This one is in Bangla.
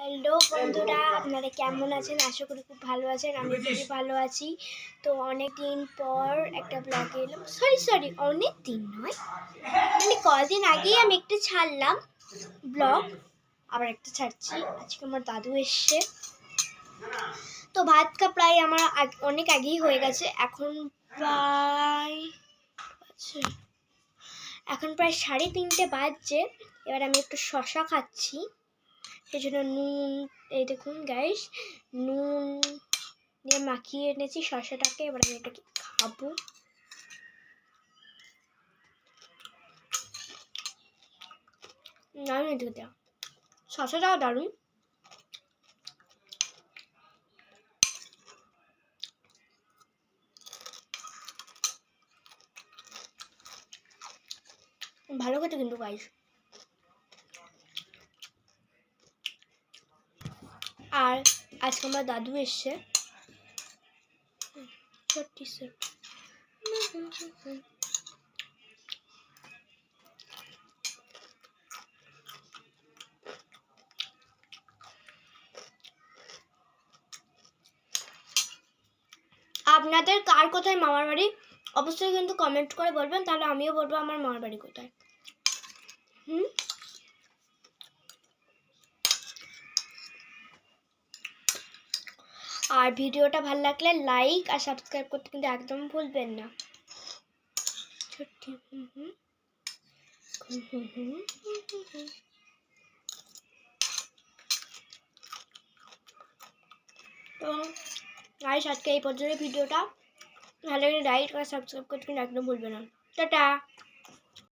হ্যালো বন্ধুরা, আপনারা কেমন আছেন? আশা করি খুব ভালো আছেন। আমি খুবই ভালো আছি। তো অনেক দিন পর একটা ব্লগে এলাম। সরি অনেক দিন নয়, মানে কদিন আগেই আমি একটা ছাড়লাম ব্লগ, আবার একটা ছাড়ছি। আজকে আমার দাদু এসছে। তো ভাতটা প্রায় আমার অনেক আগেই হয়ে গেছে। এখন প্রায় 3:30 বাজছে। এবার আমি একটু শশা খাচ্ছি। সেই জন্য নুন, এই দেখুন গাইস, নুন দিয়ে মাখিয়ে এনেছি শশাটাকে। এবার আমি এটাকে খাবো। দারুণ এদিকে শশাটাও দারুণ। ভালো খেতে কিন্তু গাইস। আর আজকে আমার দাদু এসছে। আপনাদের কার কোথায় মামার বাড়ি অবশ্যই কিন্তু কমেন্ট করে বলবেন, তাহলে আমিও বলবো আমার মামার বাড়ি কোথায়। আর ভিডিওটা ভালো লাগলে লাইক আর সাবস্ক্রাইব করতে কিন্তু একদম ভুলবেন না। তো গাইস, আজকে এই পর্যন্ত ভিডিওটা ভালো লাগলে লাইক আর সাবস্ক্রাইব করতে কিন্তু একদম ভুলবেন না। টাটা।